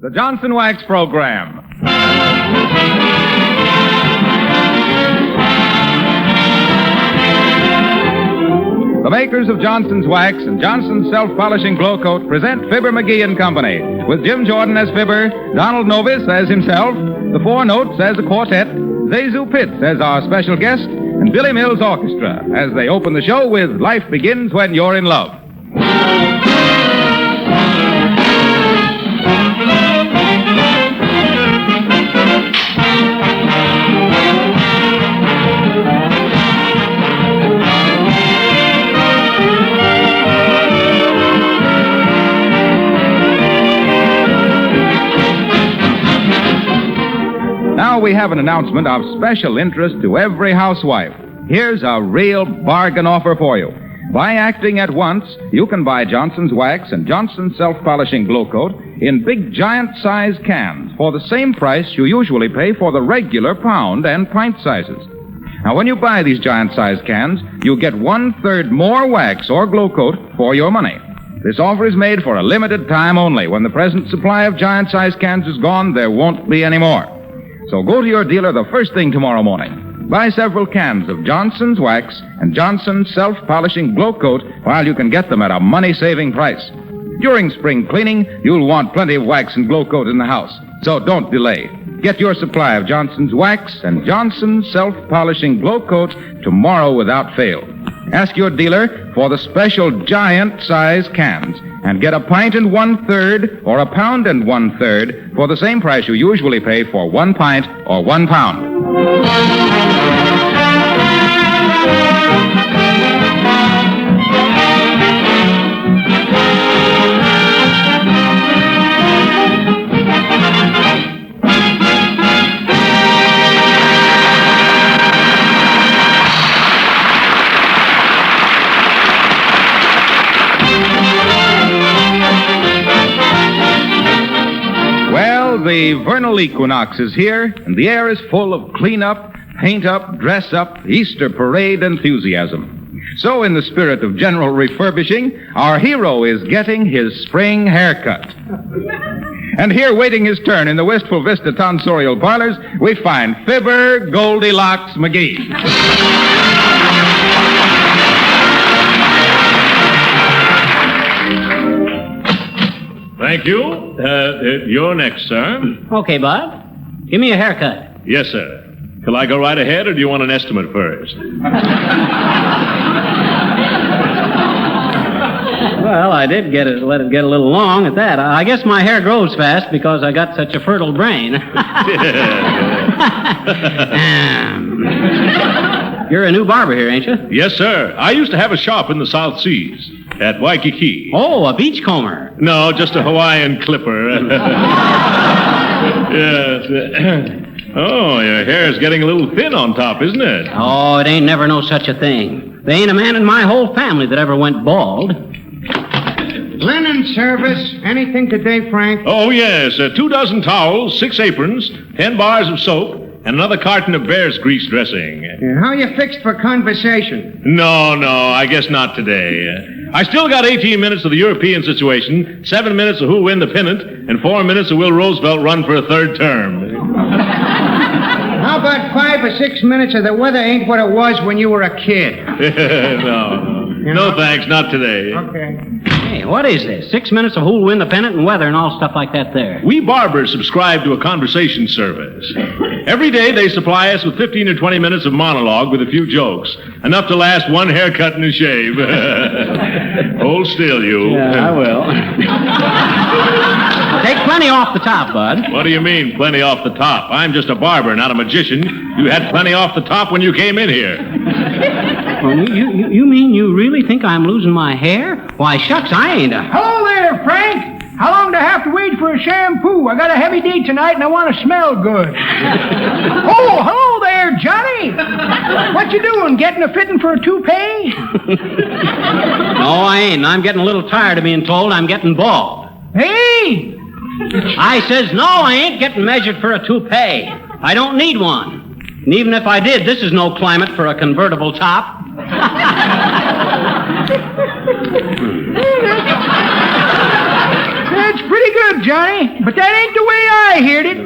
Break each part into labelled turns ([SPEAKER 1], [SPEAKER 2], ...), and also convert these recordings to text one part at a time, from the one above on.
[SPEAKER 1] The Johnson Wax Program. The makers of Johnson's Wax and Johnson's Self-Polishing Glow Coat present Fibber McGee and Company, with Jim Jordan as Fibber, Donald Novis as himself, the Four Notes as a quartet, Zazu Pitts as our special guest, and Billy Mills Orchestra as they open the show with Life Begins When You're in Love. Now we have an announcement of special interest to every housewife. Here's a real bargain offer for you. By acting at once, you can buy Johnson's Wax and Johnson's Self-Polishing Glow Coat in big giant-size cans for the same price you usually pay for the regular pound and pint sizes. Now, when you buy these giant-size cans, you get 1/3 more wax or glow coat for your money. This offer is made for a limited time only. When the present supply of giant-size cans is gone, there won't be any more. So go to your dealer the first thing tomorrow morning. Buy several cans of Johnson's Wax and Johnson's Self-Polishing Glow Coat while you can get them at a money-saving price. During spring cleaning, you'll want plenty of wax and glow coat in the house. So don't delay. Get your supply of Johnson's Wax and Johnson's Self-Polishing Glow Coat tomorrow without fail. Ask your dealer for the special giant-size cans and get a pint and 1/3 or a pound and 1/3 for the same price you usually pay for 1 pint or 1 pound. The vernal equinox is here, and the air is full of clean-up, paint-up, dress-up, Easter parade enthusiasm. So, in the spirit of general refurbishing, our hero is getting his spring haircut. And here, waiting his turn in the Wistful Vista tonsorial parlors, we find Fibber Goldilocks McGee.
[SPEAKER 2] Thank you. You're next, sir.
[SPEAKER 3] Okay, Bud. Give me a haircut.
[SPEAKER 2] Yes, sir. Shall I go right ahead, or do you want an estimate first?
[SPEAKER 3] Well, I did let it get a little long at that. I guess my hair grows fast because I got such a fertile brain. You're a new barber here, ain't you?
[SPEAKER 2] Yes, sir. I used to have a shop in the South Seas at Waikiki.
[SPEAKER 3] Oh, a beachcomber.
[SPEAKER 2] No, just a Hawaiian clipper. Yes. Oh, your hair's getting a little thin on top, isn't it?
[SPEAKER 3] Oh, it ain't never no such a thing. There ain't a man in my whole family that ever went bald.
[SPEAKER 4] Linen service. Anything today, Frank?
[SPEAKER 2] Oh, yes. 2 dozen towels, 6 aprons, 10 bars of soap, and another carton of bear's grease dressing.
[SPEAKER 4] Yeah, how you fixed for conversation?
[SPEAKER 2] No, I guess not today. I still got 18 minutes of the European situation, 7 minutes of who'll win the pennant, and 4 minutes of will Roosevelt run for a 3rd term.
[SPEAKER 4] How about 5 or 6 minutes of the weather ain't what it was when you were a kid?
[SPEAKER 2] No, thanks, not today.
[SPEAKER 4] Okay.
[SPEAKER 3] Hey, what is this? 6 minutes of who'll win the pennant and weather and all stuff like that there.
[SPEAKER 2] We barbers subscribe to a conversation service. Every day they supply us with 15 or 20 minutes of monologue with a few jokes. Enough to last 1 haircut and a shave. Hold still, you.
[SPEAKER 3] Yeah, I will. Take plenty off the top, Bud.
[SPEAKER 2] What do you mean, plenty off the top? I'm just a barber, not a magician. You had plenty off the top when you came in here.
[SPEAKER 3] Well, you mean you really think I'm losing my hair? Why, shucks, I ain't a...
[SPEAKER 4] Hello there, Frank. How long do I have to wait for a shampoo? I got a heavy day tonight and I want to smell good. Oh, hello there, Johnny. What you doing, getting a fitting for a toupee?
[SPEAKER 3] No, I ain't. I'm getting a little tired of being told I'm getting bald.
[SPEAKER 4] Hey!
[SPEAKER 3] I says, no, I ain't getting measured for a toupee. I don't need one. And even if I did, this is no climate for a convertible top.
[SPEAKER 4] That's pretty good, Johnny, but that ain't the way I heard it.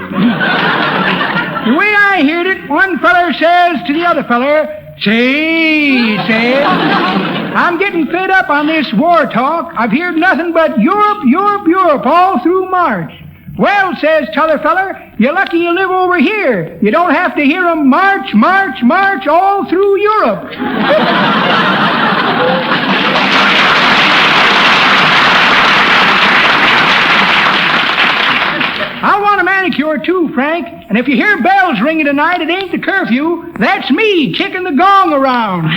[SPEAKER 4] The way I heard it, one feller says to the other feller, say, he says, I'm getting fed up on this war talk. I've heard nothing but Europe, Europe, Europe all through March. Well, says t'other feller, you're lucky you live over here. You don't have to hear 'em march, march, march all through Europe. I want a manicure too, Frank. And if you hear bells ringing tonight, it ain't the curfew. That's me kicking the gong around.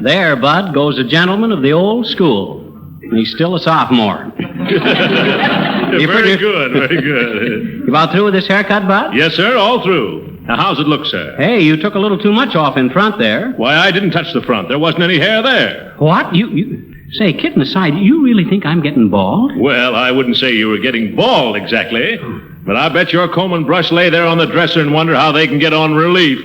[SPEAKER 3] There, Bud, goes a gentleman of the old school. He's still a sophomore.
[SPEAKER 2] Very good, very good.
[SPEAKER 3] You about through with this haircut, Bud?
[SPEAKER 2] Yes, sir, all through. Now, how's it look, sir?
[SPEAKER 3] Hey, you took a little too much off in front there.
[SPEAKER 2] Why, I didn't touch the front. There wasn't any hair there.
[SPEAKER 3] What? You... Say, kidding aside, you really think I'm getting bald?
[SPEAKER 2] Well, I wouldn't say you were getting bald exactly, but I bet your comb and brush lay there on the dresser and wonder how they can get on relief.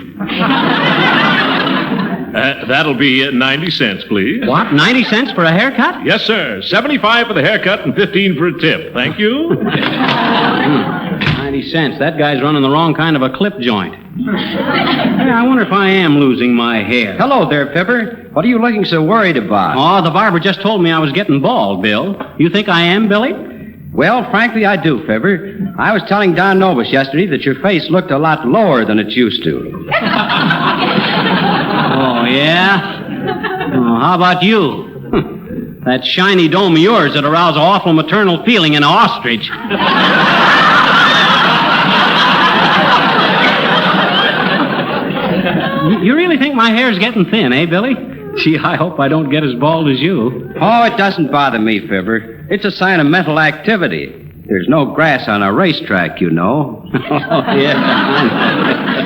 [SPEAKER 2] That'll be 90 cents, please.
[SPEAKER 3] What, 90 cents for a haircut?
[SPEAKER 2] Yes, sir. 75 for the haircut and 15 for a tip. Thank you.
[SPEAKER 3] 90 cents. That guy's running the wrong kind of a clip joint. Hey, I wonder if I am losing my hair.
[SPEAKER 5] Hello there, Fibber. What are you looking so worried about?
[SPEAKER 3] Oh, the barber just told me I was getting bald, Bill. You think I am, Billy?
[SPEAKER 5] Well, frankly, I do, Fibber. I was telling Don Novus yesterday that your face looked a lot lower than it used to.
[SPEAKER 3] Oh, yeah? Oh, how about you? That shiny dome of yours that aroused an awful maternal feeling in an ostrich. You really think my hair's getting thin, eh, Billy? Gee, I hope I don't get as bald as you.
[SPEAKER 5] Oh, it doesn't bother me, Fibber. It's a sign of mental activity. There's no grass on a racetrack, you know.
[SPEAKER 3] Oh, yeah.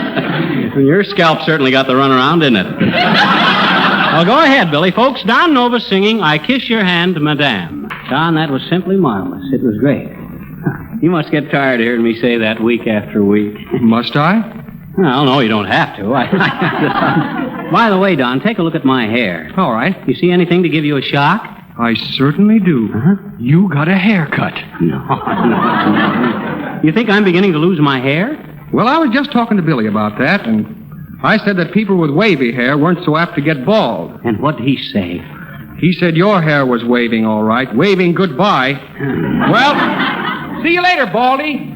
[SPEAKER 3] Your scalp certainly got the runaround, didn't it? Well, go ahead, Billy. Folks, Don Novus singing I Kiss Your Hand, Madame. Don, that was simply marvelous. It was great. You must get tired of hearing me say that week after week.
[SPEAKER 6] Must I?
[SPEAKER 3] Well, no, you don't have to. By the way, Don, take a look at my hair.
[SPEAKER 6] All right.
[SPEAKER 3] You see anything to give you a shock?
[SPEAKER 6] I certainly do.
[SPEAKER 3] Uh-huh.
[SPEAKER 6] You got a haircut.
[SPEAKER 3] No. You think I'm beginning to lose my hair?
[SPEAKER 6] Well, I was just talking to Billy about that, and I said that people with wavy hair weren't so apt to get bald.
[SPEAKER 3] And what did he say?
[SPEAKER 6] He said your hair was waving all right, waving goodbye. Well, see you later, Baldy.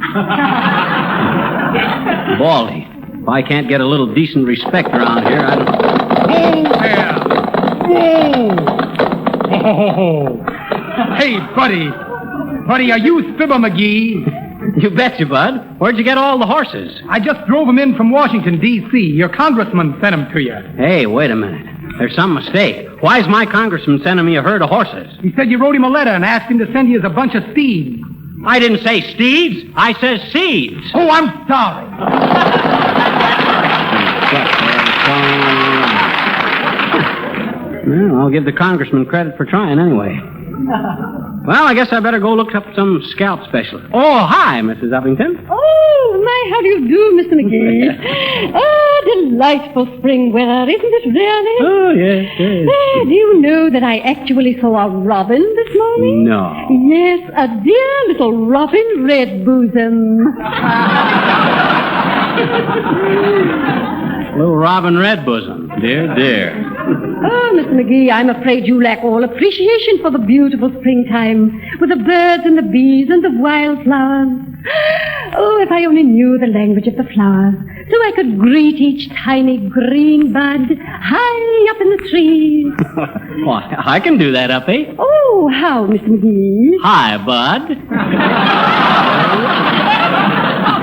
[SPEAKER 3] Baldy. If I can't get a little decent respect around here, I don't...
[SPEAKER 4] Oh. Hey, buddy. Buddy, are you Fibber McGee?
[SPEAKER 3] You betcha, Bud. Where'd you get all the horses?
[SPEAKER 4] I just drove them in from Washington, D.C. Your congressman sent them to you.
[SPEAKER 3] Hey, wait a minute. There's some mistake. Why's my congressman sending me a herd of horses?
[SPEAKER 4] He said you wrote him a letter and asked him to send you a bunch of steeds.
[SPEAKER 3] I didn't say steeds. I said seeds.
[SPEAKER 4] Oh, I'm sorry.
[SPEAKER 3] Well, I'll give the congressman credit for trying anyway. Well, I guess I better go look up some scalp specialist. Oh, hi, Mrs. Uppington.
[SPEAKER 7] Oh, my, how do you do, Mr. McGee? Oh, delightful spring weather, isn't it really?
[SPEAKER 3] Oh, yes, yes.
[SPEAKER 7] Do you know that I actually saw a robin this morning?
[SPEAKER 3] No.
[SPEAKER 7] Yes, a dear little robin red bosom.
[SPEAKER 3] Little Robin Redbosom. Dear, dear.
[SPEAKER 7] Oh, Mr. McGee, I'm afraid you lack all appreciation for the beautiful springtime with the birds and the bees and the wildflowers. Oh, if I only knew the language of the flowers, so I could greet each tiny green bud high up in the trees.
[SPEAKER 3] Why, I can do that, Uppy.
[SPEAKER 7] Oh, how, Mr. McGee?
[SPEAKER 3] Hi, Bud.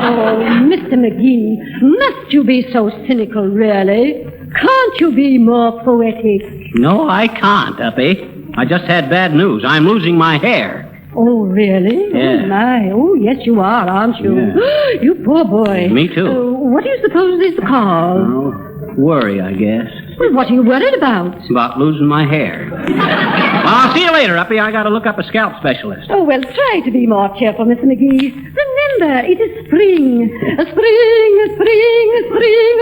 [SPEAKER 7] Oh, Mr. McGee, must you be so cynical, really? Can't you be more poetic?
[SPEAKER 3] No, I can't, Uppy. I just had bad news. I'm losing my hair.
[SPEAKER 7] Oh, really?
[SPEAKER 3] Yeah.
[SPEAKER 7] Oh, my. Oh, yes, you are, aren't you?
[SPEAKER 3] Yeah.
[SPEAKER 7] You poor boy.
[SPEAKER 3] Me too.
[SPEAKER 7] What do you suppose is the cause?
[SPEAKER 3] Oh, worry, I guess.
[SPEAKER 7] Well, what are you worried about?
[SPEAKER 3] About losing my hair. Well, I'll see you later, Uppy. I got to look up a scalp specialist.
[SPEAKER 7] Oh, well, try to be more cheerful, Mr. McGee. Remember remember, it is spring. A spring, a spring, a spring,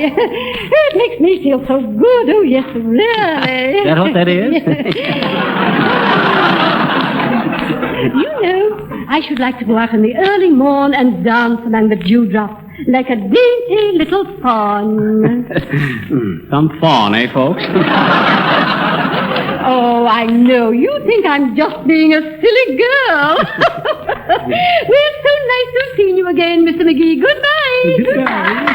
[SPEAKER 7] it makes me feel so good. Oh, yes, really.
[SPEAKER 3] Is that what that is?
[SPEAKER 7] You know, I should like to go out in the early morn and dance among the dewdrops like a dainty little fawn.
[SPEAKER 3] Some fawn, eh, folks?
[SPEAKER 7] Oh, I know. You think I'm just being a silly girl. Well, so nice to have seen you again, Mr. McGee. Goodbye.
[SPEAKER 3] Goodbye.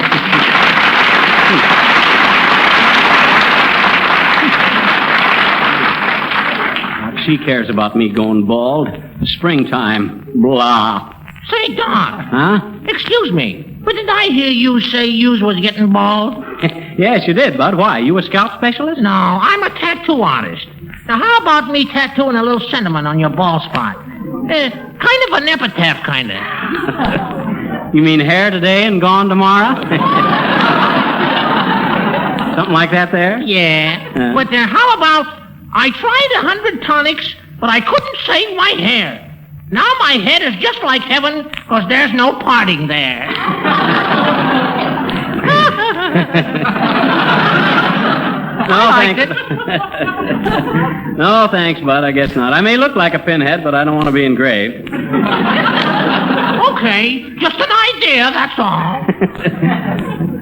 [SPEAKER 3] She cares about me going bald. Springtime. Blah.
[SPEAKER 8] Say, Doc.
[SPEAKER 3] Huh?
[SPEAKER 8] Excuse me, but did I hear you say yous was getting bald?
[SPEAKER 3] Yes, you did, Bud. Why? You a scalp specialist?
[SPEAKER 8] No, I'm a tattoo artist. Now, how about me tattooing a little sentiment on your bald spot? Kind of an epitaph, kind of.
[SPEAKER 3] You mean hair today and gone tomorrow? Something like that there?
[SPEAKER 8] Yeah. But how about I tried 100 tonics, but I couldn't save my hair. Now my head is just like heaven, because there's no parting there.
[SPEAKER 3] No, thanks. No, thanks, Bud. I guess not. I may look like a pinhead, but I don't want to be engraved.
[SPEAKER 8] Okay, just an idea, that's all.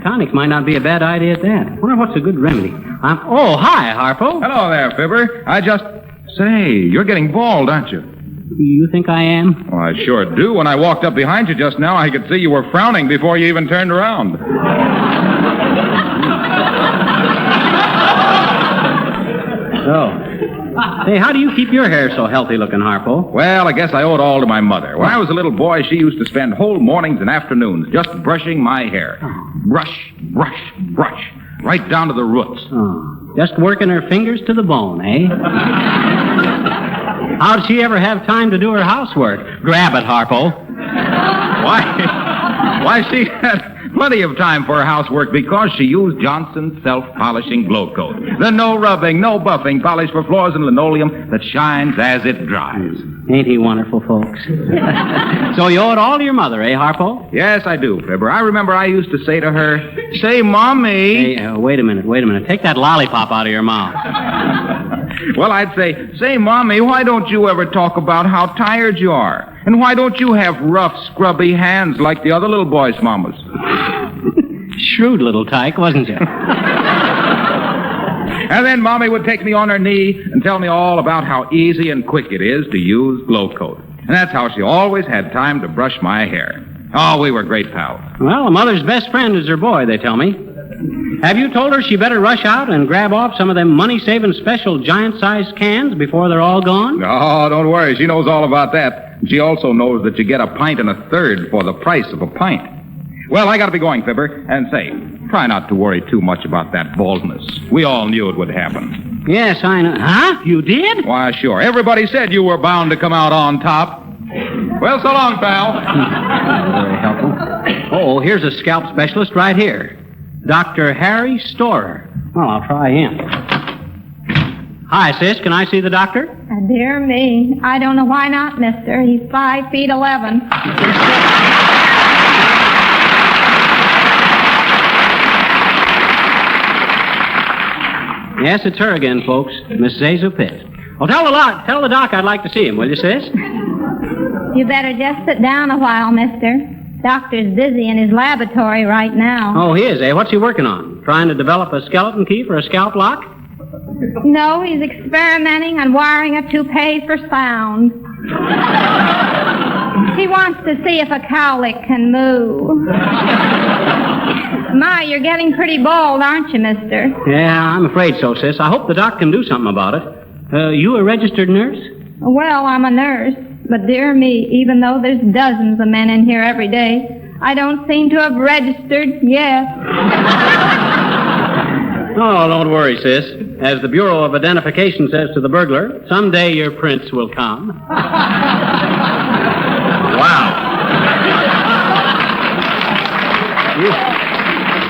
[SPEAKER 3] Tonics might not be a bad idea at that. I wonder what's a good remedy. Oh, hi, Harpo.
[SPEAKER 1] Hello there, Fibber. Say, you're getting bald, aren't you?
[SPEAKER 3] You think I am?
[SPEAKER 1] Oh, I sure do. When I walked up behind you just now, I could see you were frowning before you even turned around.
[SPEAKER 3] Oh. Hey, how do you keep your hair so healthy looking, Harpo?
[SPEAKER 1] Well, I guess I owe it all to my mother. When I was a little boy, she used to spend whole mornings and afternoons just brushing my hair. Brush, brush, brush. Right down to the roots.
[SPEAKER 3] Oh. Just working her fingers to the bone, eh? How'd she ever have time to do her housework? Grab it, Harpo.
[SPEAKER 1] Why, she had plenty of time for her housework because she used Johnson's self-polishing glow coat. The no-rubbing, no-buffing polish for floors and linoleum that shines as it dries.
[SPEAKER 3] Ain't he wonderful, folks? So you owe it all to your mother, eh, Harpo?
[SPEAKER 1] Yes, I do, Fibber. I remember I used to say to her, "Say, Mommy."
[SPEAKER 3] Hey, wait a minute. Take that lollipop out of your mouth.
[SPEAKER 1] Well, I'd say, Mommy, why don't you ever talk about how tired you are? And why don't you have rough, scrubby hands like the other little boys' mamas?
[SPEAKER 3] Shrewd little tyke, wasn't you?
[SPEAKER 1] And then Mommy would take me on her knee and tell me all about how easy and quick it is to use Glow Coat. And that's how she always had time to brush my hair. Oh, we were great pals.
[SPEAKER 3] Well, a mother's best friend is her boy, they tell me. Have you told her she better rush out and grab off some of them money-saving special giant-sized cans before they're all gone?
[SPEAKER 1] No, don't worry. She knows all about that. She also knows that you get a pint and a third for the price of a pint. Well, I got to be going, Fibber. And say, try not to worry too much about that baldness. We all knew it would happen.
[SPEAKER 3] Yes, I know. Huh? You did?
[SPEAKER 1] Why, sure. Everybody said you were bound to come out on top. Well, so long, pal.
[SPEAKER 3] Very helpful. Oh, here's a scalp specialist right here. Dr. Harry Storer. Well, I'll try him. Hi, sis. Can I see the doctor?
[SPEAKER 9] Dear me. I don't know why not, mister. He's 5'11".
[SPEAKER 3] Yes, it's her again, folks. Miss Zazu Pitt. Well, tell the doc I'd like to see him, will you, sis?
[SPEAKER 9] You better just sit down a while, mister. Doctor's busy in his laboratory right now.
[SPEAKER 3] Oh, he is, eh? What's he working on? Trying to develop a skeleton key for a scalp lock?
[SPEAKER 9] No, he's experimenting on wiring a toupee for sound. He wants to see if a cowlick can move. My, you're getting pretty bald, aren't you, mister?
[SPEAKER 3] Yeah, I'm afraid so, sis. I hope the doc can do something about it. You a registered nurse?
[SPEAKER 9] Well, I'm a nurse. But dear me, even though there's dozens of men in here every day, I don't seem to have registered yet.
[SPEAKER 3] Oh, don't worry, sis. As the Bureau of Identification says to the burglar, someday your prince will come. Wow.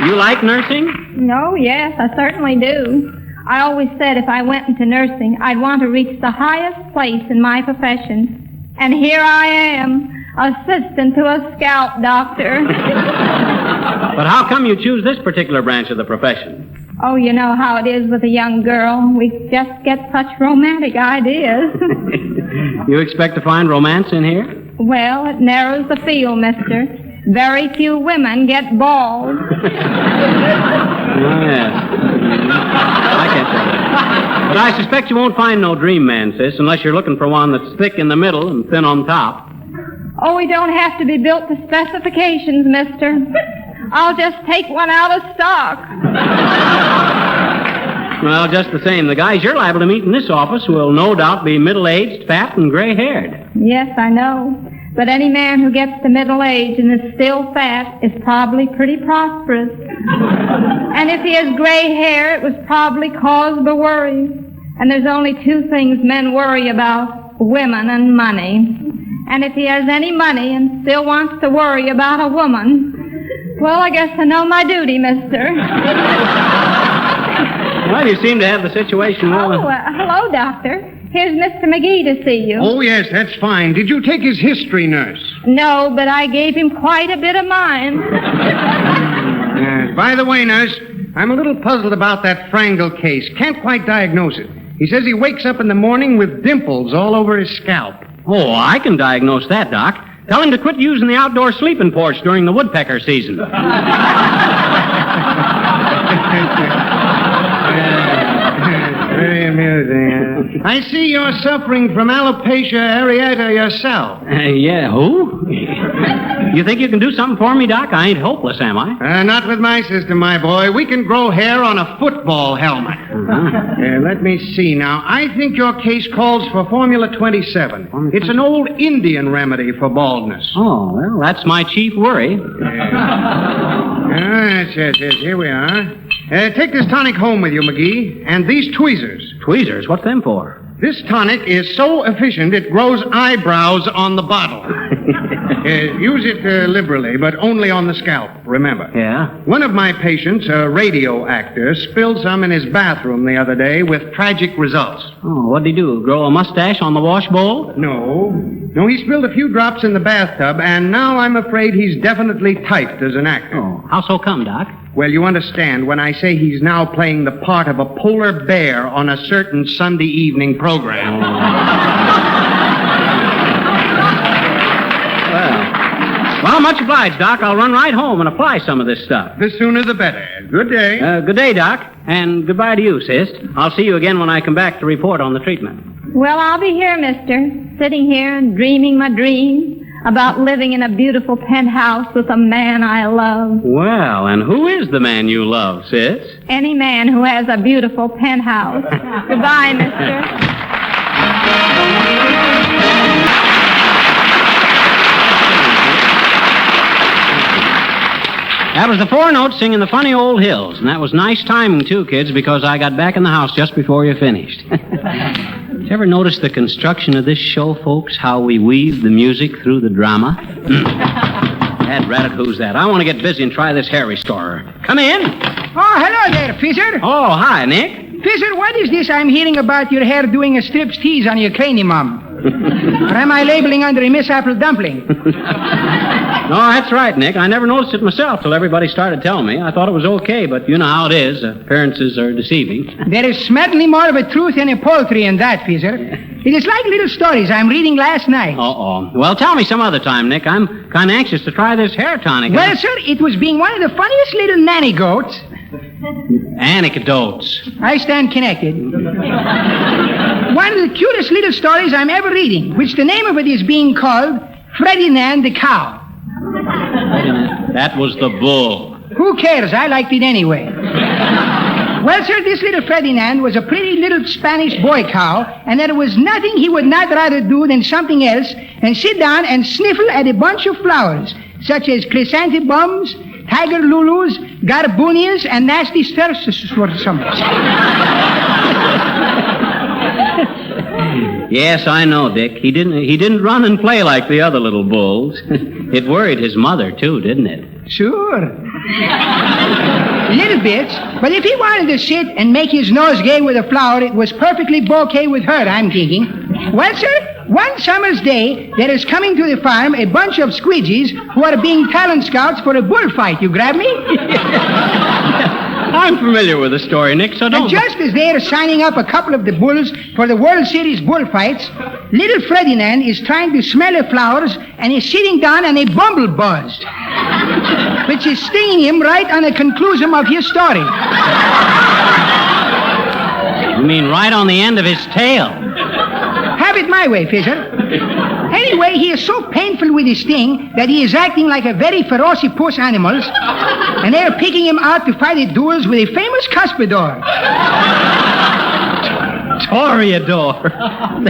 [SPEAKER 3] You like nursing?
[SPEAKER 9] No, yes, I certainly do. I always said if I went into nursing, I'd want to reach the highest place in my profession. And here I am, assistant to a scalp doctor.
[SPEAKER 3] But how come you choose this particular branch of the profession?
[SPEAKER 9] Oh, you know how it is with a young girl. We just get such romantic ideas.
[SPEAKER 3] You expect to find romance in here?
[SPEAKER 9] Well, it narrows the field, mister. Very few women get bald.
[SPEAKER 3] Oh, yes. I can't say that. But I suspect you won't find no dream man, sis, unless you're looking for one that's thick in the middle and thin on top.
[SPEAKER 9] Oh, we don't have to be built to specifications, mister. I'll just take one out of stock.
[SPEAKER 3] Well, just the same, the guys you're liable to meet in this office will no doubt be middle-aged, fat, and gray-haired.
[SPEAKER 9] Yes, I know. But any man who gets to middle age and is still fat is probably pretty prosperous. And if he has gray hair, it was probably caused by worries. And there's only two things men worry about, women and money. And if he has any money and still wants to worry about a woman, well, I guess I know my duty, mister.
[SPEAKER 3] Well, you seem to have the situation well.
[SPEAKER 9] Hello, doctor. Here's Mr. McGee to see you.
[SPEAKER 6] Oh, yes, that's fine. Did you take his history, nurse?
[SPEAKER 9] No, but I gave him quite a bit of mine.
[SPEAKER 6] By the way, nurse, I'm a little puzzled about that Frangle case. Can't quite diagnose it. He says he wakes up in the morning with dimples all over his scalp.
[SPEAKER 3] Oh, I can diagnose that, Doc. Tell him to quit using the outdoor sleeping porch during the woodpecker season.
[SPEAKER 6] Very amusing. I see you're suffering from alopecia areata yourself.
[SPEAKER 3] Yeah, who? You think you can do something for me, Doc? I ain't hopeless, am I?
[SPEAKER 6] Not with my system, my boy. We can grow hair on a football helmet. Let me see now. I think your case calls for Formula 27. It's an old Indian remedy for baldness.
[SPEAKER 3] Oh, well, that's my chief worry.
[SPEAKER 6] Yes. Here we are. Take this tonic home with you, McGee, and these tweezers.
[SPEAKER 3] Tweezers? What's them for?
[SPEAKER 6] This tonic is so efficient it grows eyebrows on the bottle. Use it liberally, but only on the scalp, remember.
[SPEAKER 3] Yeah?
[SPEAKER 6] One of my patients, a radio actor, spilled some in his bathroom the other day with tragic results.
[SPEAKER 3] Oh, what'd he do? Grow a mustache on the wash bowl?
[SPEAKER 6] No, he spilled a few drops in the bathtub, and now I'm afraid he's definitely typed as an actor.
[SPEAKER 3] Oh, how so come, Doc?
[SPEAKER 6] Well, you understand when I say he's now playing the part of a polar bear on a certain Sunday evening program.
[SPEAKER 3] Well, much obliged, Doc. I'll run right home and apply some of this stuff.
[SPEAKER 6] The sooner the better. Good day.
[SPEAKER 3] Good day, Doc. And goodbye to you, sis. I'll see you again when I come back to report on the treatment.
[SPEAKER 9] Well, I'll be here, mister, sitting here and dreaming my dream about living in a beautiful penthouse with a man I love.
[SPEAKER 3] Well, and who is the man you love, sis?
[SPEAKER 9] Any man who has a beautiful penthouse. Goodbye, mister.
[SPEAKER 3] That was the four notes singing the funny old hills. And that was nice timing, too, kids, because I got back in the house just before you finished. Did you ever notice the construction of this show, folks? How we weave the music through the drama? Dad, Rat, who's that? I want to get busy and try this hair restorer. Come in.
[SPEAKER 4] Oh, hello there, Fizzer.
[SPEAKER 3] Oh, hi, Nick.
[SPEAKER 4] Fizzer, what is this I'm hearing about your hair doing a striptease on your cranium? Or am I labeling under a Miss Apple dumpling?
[SPEAKER 3] No, that's right, Nick. I never noticed it myself till everybody started telling me. I thought it was okay, but you know how it is. Appearances are deceiving.
[SPEAKER 4] There is smartly more of a truth in a poultry in that, Fizzer. It is like little stories I'm reading last night.
[SPEAKER 3] Uh-oh. Well, tell me some other time, Nick. I'm kind of anxious to try this hair tonic.
[SPEAKER 4] Well, sir, it was being one of the funniest little nanny goats.
[SPEAKER 3] Anecdotes.
[SPEAKER 4] I stand connected. One of the cutest little stories I'm ever reading, which the name of it is being called Ferdinand the Cow.
[SPEAKER 3] That was the bull.
[SPEAKER 4] Who cares? I liked it anyway. Well, sir, this little Ferdinand was a pretty little Spanish boy cow, and there was nothing he would not rather do than something else and sit down and sniffle at a bunch of flowers, such as chrysanthemums, tiger lulus, garbunias, and nasty sarsaparilla.
[SPEAKER 3] Yes, I know, Dick. He didn't run and play like the other little bulls. It worried his mother, too, didn't it?
[SPEAKER 4] Sure. Little bits. But if he wanted to sit and make his nose gay with a flower, it was perfectly bouquet with her, I'm thinking. Well, sir, One summer's day, there is coming to the farm a bunch of squidgies who are being talent scouts for a bullfight. You grab me?
[SPEAKER 3] I'm familiar with the story, Nick, so don't...
[SPEAKER 4] And just as they are signing up a couple of the bulls for the World Series bullfights, little Ferdinand is trying to smell the flowers and is sitting down on a bumblebuzz, which is stinging him right on the conclusion of his story.
[SPEAKER 3] You mean right on the end of his tail?
[SPEAKER 4] Have it my way, Fizzer. Anyway, he is so painful with his sting that he is acting like a very ferocious animal, and they are picking him out to fight at duels with a famous cuspidor.
[SPEAKER 3] Toreador.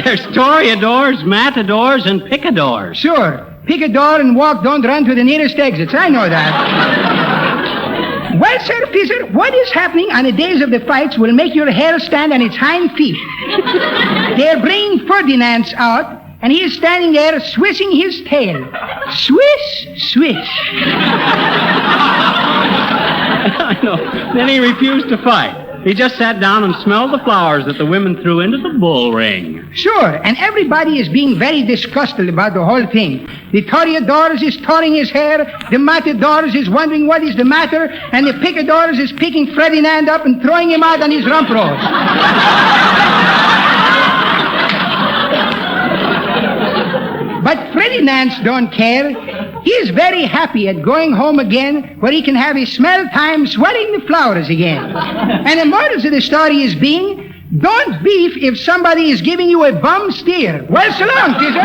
[SPEAKER 3] There's toreadors, matadors, and picadors.
[SPEAKER 4] Sure. Pick a door and walk, don't run to the nearest exits. I know that. Well, Sir Fizzer, what is happening on the days of the fights will make your hair stand on its hind feet. They're bringing Ferdinand out, and he is standing there swishing his tail. Swish, swish.
[SPEAKER 3] I know. Then he refused to fight. He just sat down and smelled the flowers that the women threw into the bull ring.
[SPEAKER 4] Sure, and everybody is being very disgusted about the whole thing. The toreadors is tearing his hair, the matadors is wondering what is the matter, and the picadors is picking Ferdinand up and throwing him out on his rump roast. But Ferdinand don't care. He is very happy at going home again where he can have his smell time swelling the flowers again. And the moral of the story is being, don't beef if somebody is giving you a bum steer. Well, so long, Fizzer.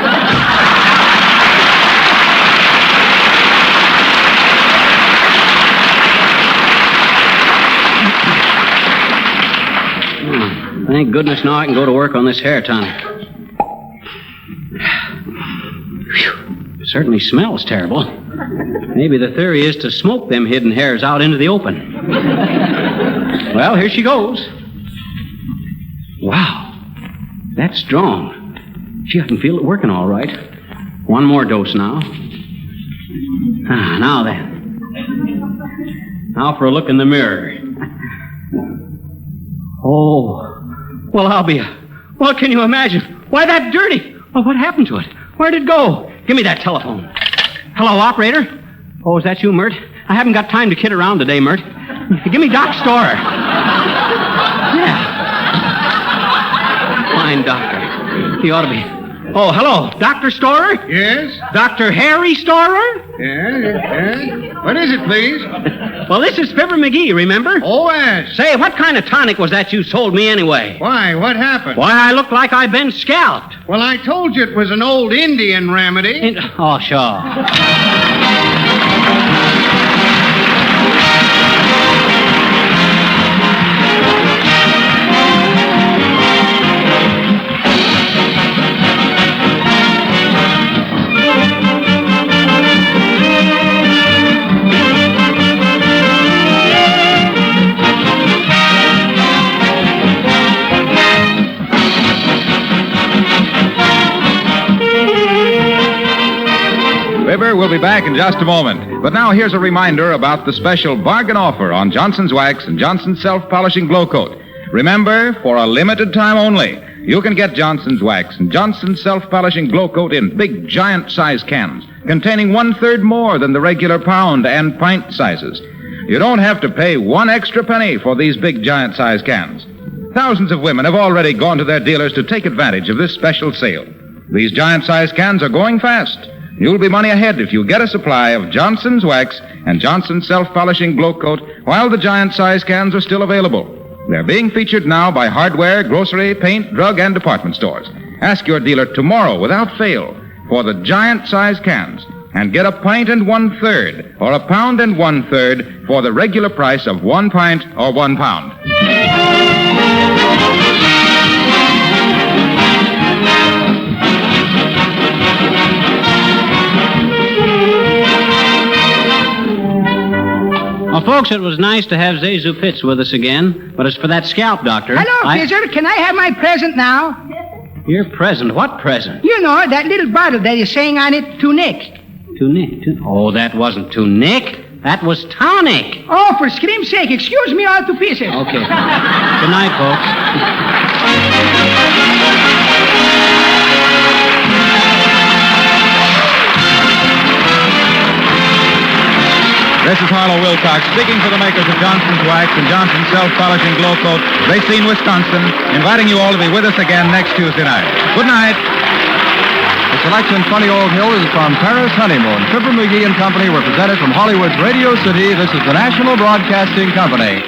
[SPEAKER 3] Thank goodness now I can go to work on this hair tonic. It certainly smells terrible. Maybe the theory is to smoke them hidden hairs out into the open. Well, here she goes. Wow, that's strong. Gee, I can feel it working all right. One more dose now. Now then. Now for a look in the mirror. Oh, well, well, can you imagine? Why, that dirty. Well, what happened to it? Where'd it go? Give me that telephone. Hello, operator. Oh, is that you, Mert? I haven't got time to kid around today, Mert. Give me Doc Storer. Yeah. Fine doctor. He ought to be. Oh, hello, Dr. Storer?
[SPEAKER 6] Yes?
[SPEAKER 3] Dr. Harry Storer?
[SPEAKER 6] Yes. What is it, please?
[SPEAKER 3] Well, this is Fibber McGee, remember?
[SPEAKER 6] Oh, yes.
[SPEAKER 3] Say, what kind of tonic was that you sold me anyway?
[SPEAKER 6] Why, what happened?
[SPEAKER 3] Why, I look like I've been scalped.
[SPEAKER 6] Well, I told you it was an old Indian remedy.
[SPEAKER 3] Oh, sure.
[SPEAKER 1] Fibber will be back in just a moment. But now here's a reminder about the special bargain offer on Johnson's Wax and Johnson's Self-Polishing Glow Coat. Remember, for a limited time only, you can get Johnson's Wax and Johnson's Self-Polishing Glow Coat in big, giant-size cans, containing 1/3 more than the regular pound and pint sizes. You don't have to pay one extra penny for these big, giant-size cans. Thousands of women have already gone to their dealers to take advantage of this special sale. These giant-size cans are going fast. You'll be money ahead if you get a supply of Johnson's Wax and Johnson's Self-Polishing Glow Coat while the giant-size cans are still available. They're being featured now by hardware, grocery, paint, drug, and department stores. Ask your dealer tomorrow without fail for the giant-size cans and get a pint and 1/3 or a pound and 1/3 for the regular price of 1 pint or 1 pound.
[SPEAKER 3] Well, folks, it was nice to have Zazu Pitts with us again. But as for that scalp, Doctor...
[SPEAKER 4] Hello, Fizzer. Can I have my present now?
[SPEAKER 3] Your present? What present?
[SPEAKER 4] You know, that little bottle that is saying on it, to Nick.
[SPEAKER 3] To Nick? Oh, that wasn't to Nick. That was tonic.
[SPEAKER 4] Oh, for scream's sake, excuse me all to pieces.
[SPEAKER 3] Okay. Good night, folks.
[SPEAKER 1] This is Harlow Wilcox speaking for the makers of Johnson's Wax and Johnson's Self-Polishing Glow Coat, Racine, Wisconsin, inviting you all to be with us again next Tuesday night. Good night.
[SPEAKER 10] The selection, Funny Old Hill, is from Paris Honeymoon. Fibber McGee and Company were presented from Hollywood's Radio City. This is the National Broadcasting Company.